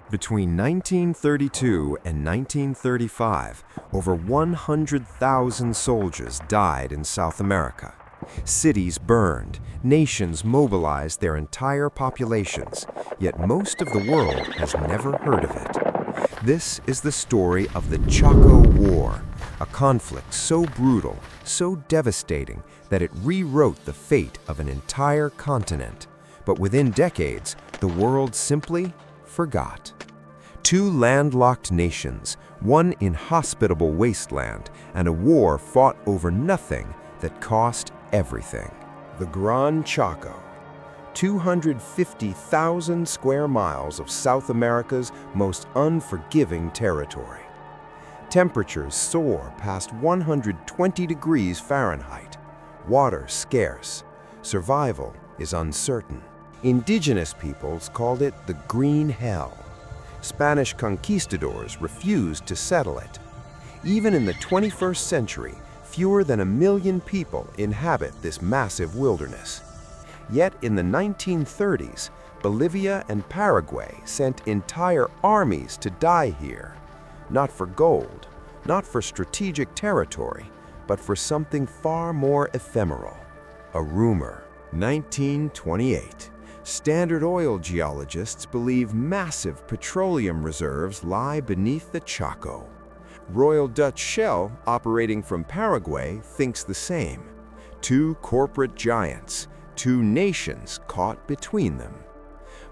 Between 1932 and 1935, over 100,000 soldiers died in South America. Cities burned, nations mobilized their entire populations, yet most of the world has never heard of it. This is the story of the Chaco War, a conflict so brutal, so devastating that it rewrote the fate of an entire continent. But within decades, the world simply forgot. Two landlocked nations, one inhospitable wasteland, and a war fought over nothing that cost everything. The Gran Chaco, 250,000 square miles of South America's most unforgiving territory. Temperatures soar past 120 degrees Fahrenheit. Water scarce. Survival is uncertain. Indigenous peoples called it the Green Hell. Spanish conquistadors refused to settle it. Even in the 21st century, fewer than 1 million people inhabit this massive wilderness. Yet in the 1930s, Bolivia and Paraguay sent entire armies to die here. Not for gold, not for strategic territory, but for something far more ephemeral. A rumor. 1928. Standard Oil geologists believe massive petroleum reserves lie beneath the Chaco. Royal Dutch Shell, operating from Paraguay, thinks the same. Two corporate giants, two nations caught between them.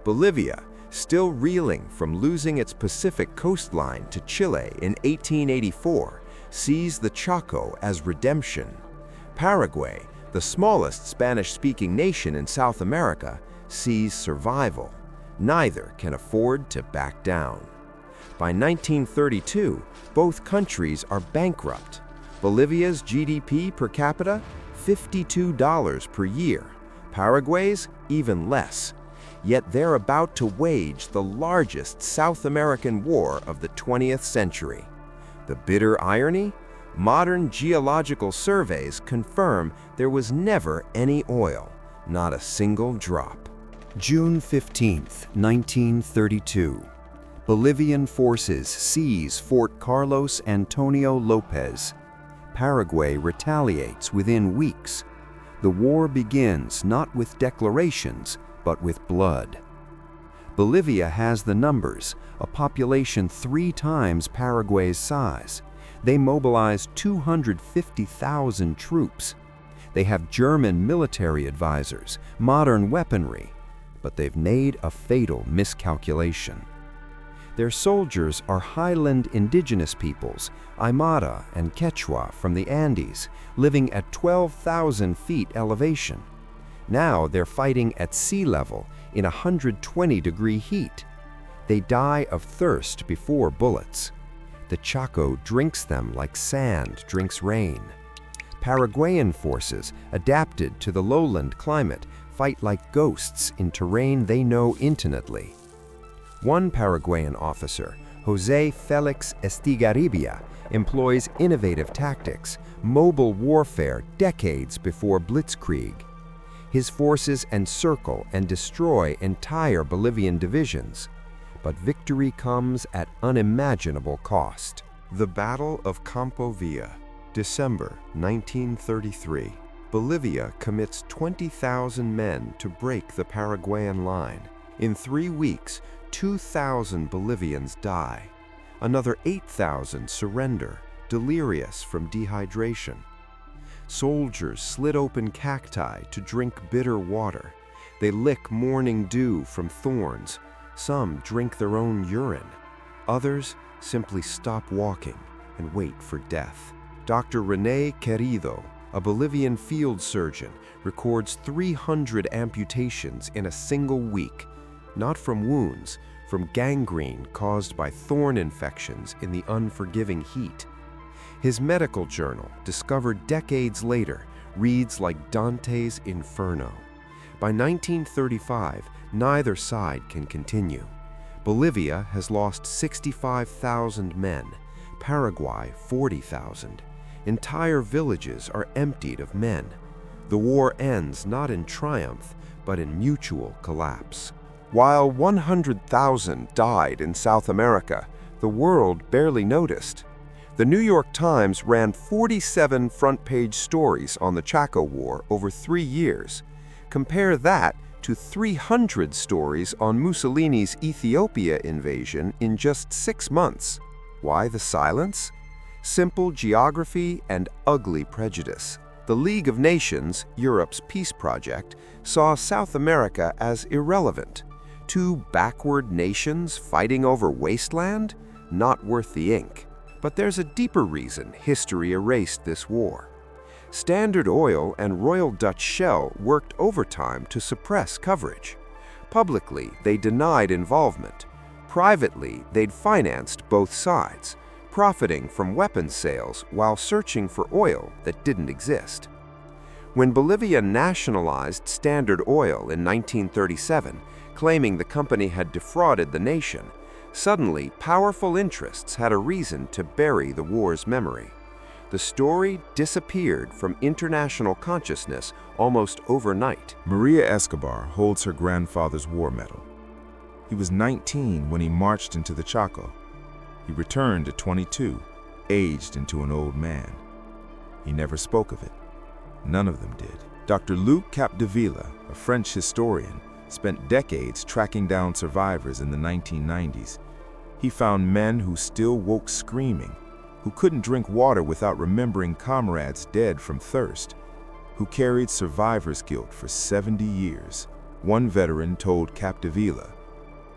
Bolivia, still reeling from losing its Pacific coastline to Chile in 1884, sees the Chaco as redemption. Paraguay, the smallest Spanish-speaking nation in South America, sees survival. Neither can afford to back down. By 1932, both countries are bankrupt. Bolivia's GDP per capita, $52 per year. Paraguay's, even less. Yet they're about to wage the largest South American war of the 20th century. The bitter irony? Modern geological surveys confirm there was never any oil, not a single drop. June 15, 1932. Bolivian forces seize Fort Carlos Antonio Lopez. Paraguay retaliates within weeks. The war begins not with declarations, but with blood. Bolivia has the numbers, a population 3 times Paraguay's size. They mobilize 250,000 troops. They have German military advisors, modern weaponry, but they've made a fatal miscalculation. Their soldiers are highland indigenous peoples, Aymara and Quechua from the Andes, living at 12,000 feet elevation. Now they're fighting at sea level in 120-degree heat. They die of thirst before bullets. The Chaco drinks them like sand drinks rain. Paraguayan forces, adapted to the lowland climate, fight like ghosts in terrain they know intimately. One Paraguayan officer, José Félix Estigarribia, employs innovative tactics, mobile warfare decades before blitzkrieg. His forces encircle and destroy entire Bolivian divisions, but victory comes at unimaginable cost. The Battle of Campo Villa, December 1933. Bolivia commits 20,000 men to break the Paraguayan line. In 3 weeks, 2,000 Bolivians die. Another 8,000 surrender, delirious from dehydration. Soldiers slit open cacti to drink bitter water. They lick morning dew from thorns. Some drink their own urine. Others simply stop walking and wait for death. Dr. René Querido, a Bolivian field surgeon, records 300 amputations in a single week, not from wounds, from gangrene caused by thorn infections in the unforgiving heat. His medical journal, discovered decades later, reads like Dante's Inferno. By 1935, neither side can continue. Bolivia has lost 65,000 men, Paraguay 40,000. Entire villages are emptied of men. The war ends not in triumph, but in mutual collapse. While 100,000 died in South America, the world barely noticed. The New York Times ran 47 front-page stories on the Chaco War over 3 years. Compare that to 300 stories on Mussolini's Ethiopia invasion in just 6 months. Why the silence? Simple geography and ugly prejudice. The League of Nations, Europe's peace project, saw South America as irrelevant. 2 backward nations fighting over wasteland? Not worth the ink. But there's a deeper reason history erased this war. Standard Oil and Royal Dutch Shell worked overtime to suppress coverage. Publicly, they denied involvement. Privately, they'd financed both sides, profiting from weapons sales while searching for oil that didn't exist. When Bolivia nationalized Standard Oil in 1937, claiming the company had defrauded the nation, suddenly powerful interests had a reason to bury the war's memory. The story disappeared from international consciousness almost overnight. Maria Escobar holds her grandfather's war medal. He was 19 when he marched into the Chaco. He returned at 22, aged into an old man. He never spoke of it. None of them did. Dr. Luc Capdevila, a French historian, spent decades tracking down survivors in the 1990s. He found men who still woke screaming, who couldn't drink water without remembering comrades dead from thirst, who carried survivor's guilt for 70 years. One veteran told Capdevila,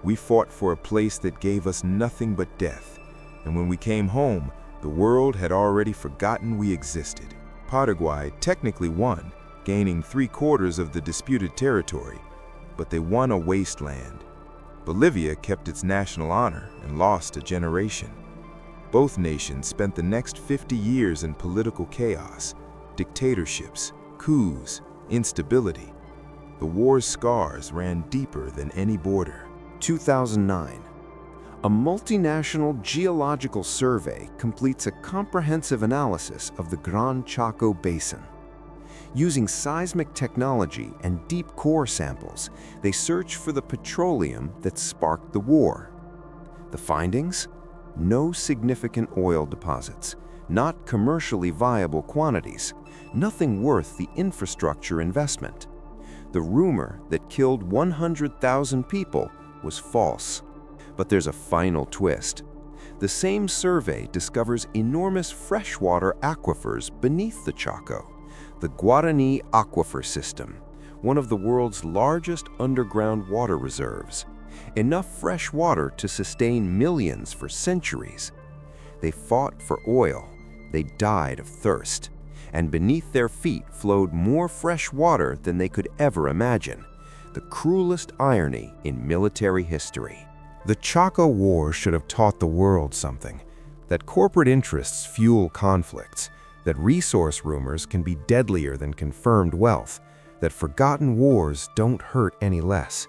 "We fought for a place that gave us nothing but death, and when we came home, the world had already forgotten we existed." Paraguay technically won, gaining 3/4 of the disputed territory, but they won a wasteland. Bolivia kept its national honor and lost a generation. Both nations spent the next 50 years in political chaos, dictatorships, coups, instability. The war's scars ran deeper than any border. 2009. A multinational geological survey completes a comprehensive analysis of the Gran Chaco Basin. Using seismic technology and deep core samples, they search for the petroleum that sparked the war. The findings? No significant oil deposits, not commercially viable quantities, nothing worth the infrastructure investment. The rumor that killed 100,000 people was false. But there's a final twist. The same survey discovers enormous freshwater aquifers beneath the Chaco, the Guarani Aquifer System, one of the world's largest underground water reserves. Enough fresh water to sustain millions for centuries. They fought for oil, they died of thirst, and beneath their feet flowed more fresh water than they could ever imagine. The cruelest irony in military history. The Chaco War should have taught the world something, that corporate interests fuel conflicts, that resource rumors can be deadlier than confirmed wealth, that forgotten wars don't hurt any less.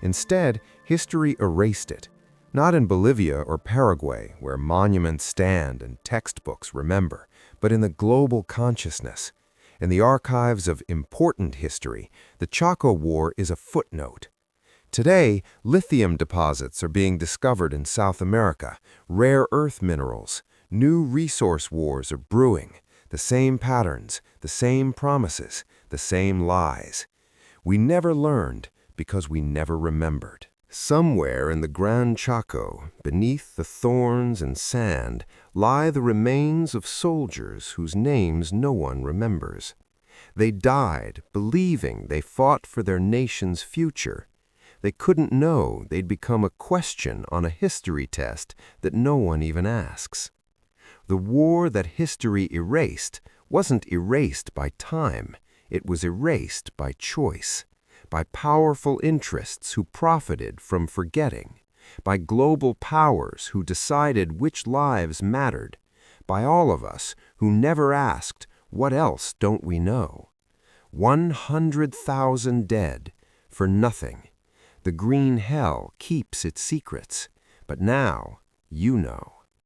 Instead, history erased it, not in Bolivia or Paraguay, where monuments stand and textbooks remember, but in the global consciousness. In the archives of important history, the Chaco War is a footnote. Today, lithium deposits are being discovered in South America, rare earth minerals, new resource wars are brewing, the same patterns, the same promises, the same lies. We never learned because we never remembered. Somewhere in the Gran Chaco, beneath the thorns and sand, lie the remains of soldiers whose names no one remembers. They died believing they fought for their nation's future. They couldn't know they'd become a question on a history test that no one even asks. The war that history erased wasn't erased by time, it was erased by choice, by powerful interests who profited from forgetting, by global powers who decided which lives mattered, by all of us who never asked, what else don't we know? 100,000 dead for nothing. The green hell keeps its secrets, but now you know.